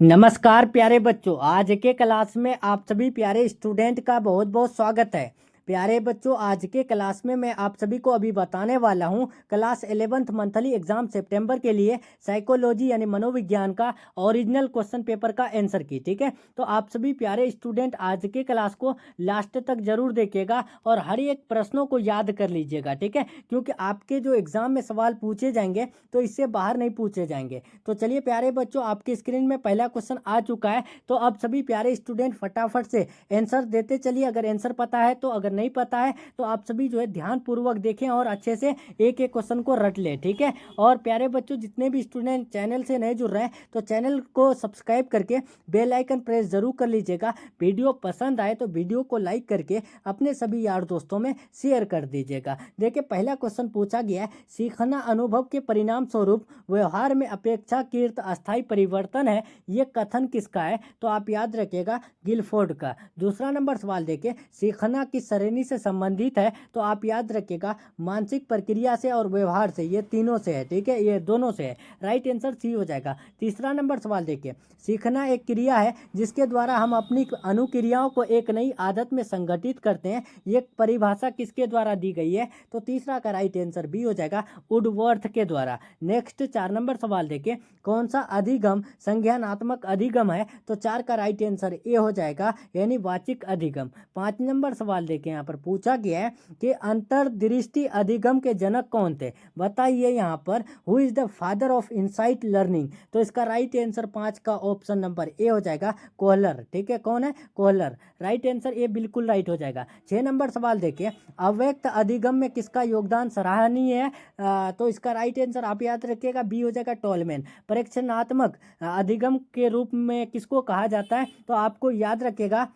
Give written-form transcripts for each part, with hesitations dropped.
नमस्कार प्यारे बच्चों, आज के क्लास में आप सभी प्यारे स्टूडेंट का बहुत बहुत स्वागत है। प्यारे बच्चों, आज के क्लास में मैं आप सभी को अभी बताने वाला हूं क्लास 11th मंथली एग्जाम सितंबर के लिए साइकोलॉजी यानी मनोविज्ञान का ओरिजिनल क्वेश्चन पेपर का आंसर की। ठीक है, तो आप सभी प्यारे स्टूडेंट आज के क्लास को लास्ट तक जरूर देखिएगा और हर एक प्रश्नों को याद कर लीजिएगा। ठीक है, क्योंकि आपके जो एग्जाम में सवाल पूछे जाएंगे तो इससे बाहर नहीं पूछे जाएंगे। तो चलिए प्यारे बच्चों, आपकी स्क्रीन में पहला क्वेश्चन आ चुका है, तो अब सभी प्यारे स्टूडेंट फटाफट से आंसर देते चलिए। अगर आंसर पता है तो, अगर नहीं पता है तो आप सभी जो है ध्यान पूर्वक देखें और अच्छे से एक एक क्वेश्चन को रट लें। ठीक है, और प्यारे बच्चों जितने भी स्टूडेंट चैनल से नए जुड़ रहे हैं तो चैनल को सब्सक्राइब करके बेल आइकन प्रेस जरूर कर लीजिएगा। वीडियो पसंद आए तो वीडियो को लाइक करके अपने सभी यार दोस्तों में शेयर कर दीजिएगा। देखिए, पहला क्वेश्चन पूछा गया है, सीखना अनुभव के परिणाम स्वरूप व्यवहार में अपेक्षाकृत अस्थायी परिवर्तन है, ये कथन किसका है? तो आप याद रखिएगा गिलफोर्ड का। दूसरा नंबर सवाल देखिए, सीखना किस श्रेणी से संबंधित है? तो आप याद रखिएगा मानसिक प्रक्रिया से और व्यवहार से, ये तीनों से है। ठीक है, ये दोनों से है। राइट आंसर सी हो जाएगा। तीसरा नंबर सवाल देखिए, सीखना एक क्रिया है जिसके द्वारा हम अपनी अनुक्रियाओं को एक नई आदत में संगठित करते हैं, ये परिभाषा किसके द्वारा दी गई है? तो तीसरा का राइट आंसर बी हो जाएगा, वुडवर्थ के द्वारा। नेक्स्ट 4 नंबर सवाल देखिए, कौन सा अधिगम संज्ञानात्मक अधिगम है? तो 4 का राइट आंसर ए हो जाएगा, यानी वाचिक अधिगम। 5 नंबर सवाल देखिए, यहाँ पर पूछा गया है कि अंतर्दृष्टि अधिगम के जनक कौन थे? बताइए यहाँ पर, who is the father of insight learning? तो इसका राइट आंसर 5 का ऑप्शन नंबर ए हो जाएगा, कोहलर। ठीक है, कौन है? कोहलर। राइट आंसर ए बिल्कुल राइट हो जाएगा। 6 नंबर सवाल देखिए, अव्यक्त अधिगम में किसका योगदान सराहनीय है? तो इसका राइट आंसर आप याद रखिएगा, बी हो जाएगा, टोलमैन। परीक्षणात्मक अधिगम के रूप में किसको कहा जाता है? तो आपको याद रखिएगा,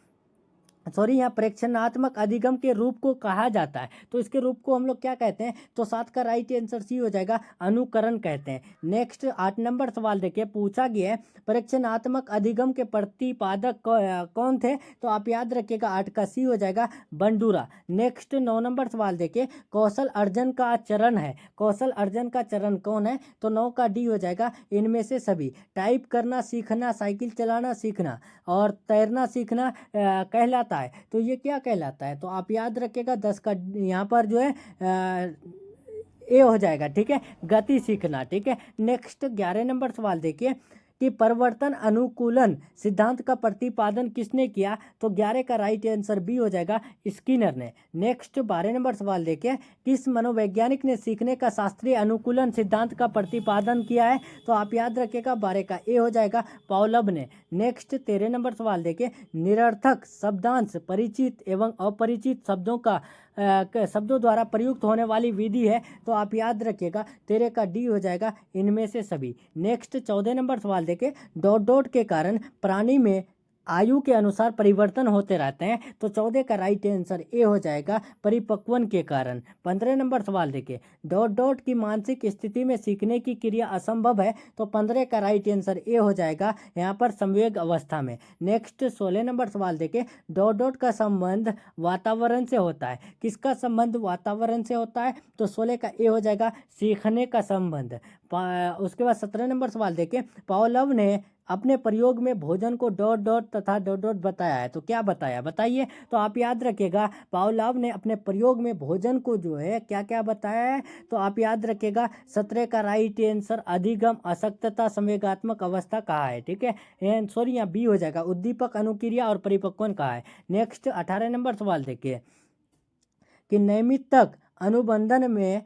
सॉरी, यहाँ प्रेक्षणात्मक अधिगम के रूप को कहा जाता है, तो इसके रूप को हम लोग क्या कहते हैं? तो 7 का राइट आंसर सी हो जाएगा, अनुकरण कहते हैं। नेक्स्ट 8 नंबर सवाल देखिए, पूछा गया है प्रेक्षणात्मक अधिगम के प्रतिपादक कौन थे? तो आप याद रखिएगा 8 का सी हो जाएगा, बंडूरा। नेक्स्ट 9 नंबर सवाल देखिए, कौशल अर्जन का चरण है, कौशल अर्जन का चरण कौन है? तो 9 का डी हो जाएगा, इनमें से सभी। टाइप करना सीखना, साइकिल चलाना सीखना और तैरना सीखना कहलाता है, तो ये क्या कहलाता है? तो आप याद रखिएगा 10 का यहाँ पर जो है ए हो जाएगा। ठीक है, गति सीखना। ठीक है, नेक्स्ट 11 नंबर सवाल देखिए कि परिवर्तन अनुकूलन सिद्धांत का प्रतिपादन किसने किया? तो 11 का राइट आंसर बी हो जाएगा, स्किनर ने। नेक्स्ट 12 नंबर सवाल देखिए, किस मनोवैज्ञानिक ने सीखने का शास्त्रीय अनुकूलन सिद्धांत का प्रतिपादन किया है? तो आप याद रखिएगा 12 का ए हो जाएगा, पावलोव ने। नेक्स्ट 13 नंबर सवाल देखिए, निरर्थक शब्दांश परिचित एवं अपरिचित शब्दों द्वारा प्रयुक्त होने वाली विधि है? तो आप याद रखिएगा 13 का डी हो जाएगा, इनमें से सभी। नेक्स्ट 14 नंबर सवाल देखें, डॉट डॉट के कारण प्राणी में आयु के अनुसार परिवर्तन होते रहते हैं, तो 14 का राइट आंसर ए हो जाएगा, परिपक्वन के कारण। 15 नंबर सवाल देखिए, डॉट डॉट की मानसिक स्थिति में सीखने की क्रिया असंभव है, तो 15 का राइट आंसर ए हो जाएगा, यहाँ पर संवेग अवस्था में। नेक्स्ट 16 नंबर सवाल देखिए, डॉट डॉट का संबंध वातावरण से होता है, किसका संबंध वातावरण से होता है? तो 16 का ए हो जाएगा, सीखने का संबंध। उसके बाद 17 नंबर सवाल देखिए, पावलोव ने अपने प्रयोग में भोजन को डॉट डॉट तथा डॉट डॉट बताया है, तो क्या बताया? बताइए। तो आप याद रखिएगा पावलोव ने अपने प्रयोग में भोजन को जो है क्या क्या बताया है? तो आप याद रखिएगा 17 का राइट आंसर अधिगम, अशक्तता, संवेगात्मक अवस्था कहा है। ठीक है, सॉरी, यहाँ बी हो जाएगा, उद्दीपक, अनुक्रिया और परिपक्वन कहा है। नेक्स्ट 18 नंबर सवाल देखिए कि नैमित्तिक अनुबंधन में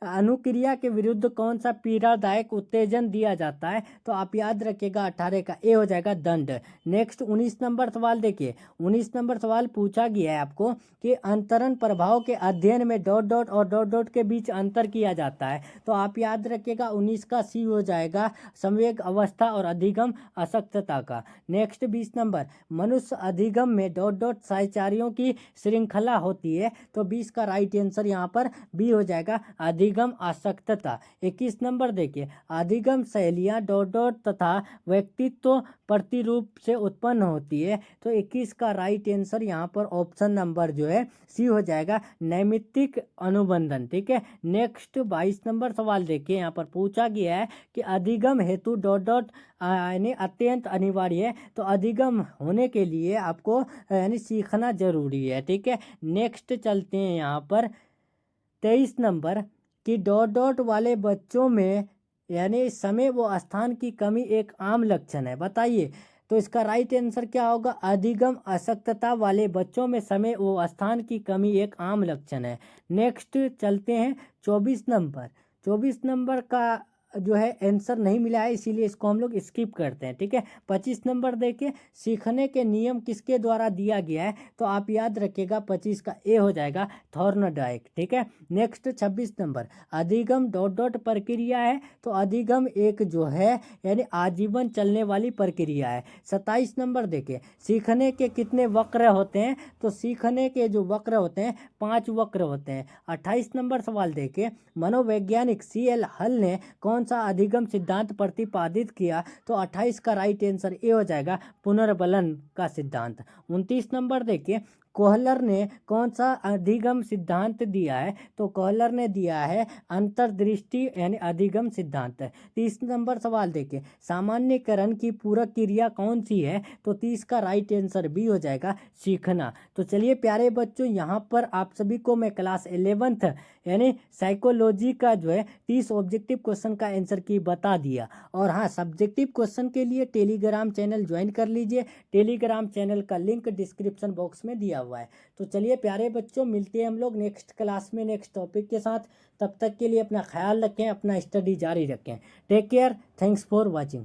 अनुक्रिया के विरुद्ध कौन सा पीड़ादायक उत्तेजन दिया जाता है? तो आप याद रखिएगा 18 का ए हो जाएगा, दंड। नेक्स्ट 19 नंबर सवाल देखिए, 19 नंबर सवाल पूछा गया है आपको कि अंतरण प्रभाव के अध्ययन में डॉट डॉट और डॉट डॉट के बीच अंतर किया जाता है, तो आप याद रखिएगा 19 का सी हो जाएगा, संवेग अवस्था और अधिगम अशक्तता का। नेक्स्ट 20 नंबर, मनुष्य अधिगम में डॉट डॉट सहचारियों की श्रृंखला होती है, तो 20 का राइट आंसर यहाँ पर बी हो जाएगा, अधिगम अधिगम आसक्तता। 21 नंबर देखिए, अधिगम शैलियाँ डॉट डॉट तथा व्यक्तित्व प्रतिरूप से उत्पन्न होती है। तो 21 का राइट आंसर यहाँ पर ऑप्शन नंबर जो है सी हो जाएगा, नैमित्तिक अनुबंधन। ठीक है, नेक्स्ट 22 नंबर सवाल देखिए, यहाँ पर पूछा गया है कि अधिगम हेतु डॉट डॉट यानी अत्यंत अनिवार्य है। तो अधिगम होने के लिए आपको यानी सीखना जरूरी है। ठीक है, नेक्स्ट चलते हैं यहाँ पर 23 नंबर कि डॉट डॉट वाले बच्चों में यानी समय व स्थान की कमी एक आम लक्षण है, बताइए। तो इसका राइट आंसर क्या होगा, अधिगम आसक्तता वाले बच्चों में समय व स्थान की कमी एक आम लक्षण है। नेक्स्ट चलते हैं 24 नंबर। 24 नंबर का जो है आंसर नहीं मिला है, इसीलिए इसको हम लोग स्किप करते हैं। ठीक है, 25 नंबर देखिए, सीखने के नियम किसके द्वारा दिया गया है। तो आप याद रखिएगा 25 का ए हो जाएगा, थॉर्नडाइक। ठीक है, नेक्स्ट 26 नंबर, अधिगम डॉट डॉट प्रक्रिया है। तो अधिगम एक जो है यानी आजीवन चलने वाली प्रक्रिया है। 27 नंबर देखिए, सीखने के कितने वक्र होते हैं। तो सीखने के जो वक्र होते हैं 5 वक्र होते हैं। 28 नंबर सवाल देखिए, मनोवैज्ञानिक CL हल ने कौन सा अधिगम सिद्धांत प्रतिपादित किया। तो 28 का राइट आंसर ए हो जाएगा, पुनर्बलन का सिद्धांत। 29 नंबर देखिए, कोहलर ने कौन सा अधिगम सिद्धांत दिया है। तो कोहलर ने दिया है अंतर्दृष्टि यानी अधिगम सिद्धांत। 30 नंबर सवाल देखिए, सामान्यकरण की पूरक क्रिया कौन सी है। तो 30 का राइट आंसर बी हो जाएगा, सीखना। तो चलिए प्यारे बच्चों, यहाँ पर आप सभी को मैं क्लास 11th यानी साइकोलॉजी का जो है 30 ऑब्जेक्टिव क्वेश्चन का आंसर की बता दिया। और हाँ, सब्जेक्टिव क्वेश्चन के लिए टेलीग्राम चैनल ज्वाइन कर लीजिए। टेलीग्राम चैनल का लिंक डिस्क्रिप्शन बॉक्स में दिया हुआ है। तो चलिए प्यारे बच्चों, मिलते हैं हम लोग नेक्स्ट क्लास में नेक्स्ट टॉपिक के साथ। तब तक के लिए अपना ख्याल रखें, अपना स्टडी जारी रखें। Take care, thanks for watching.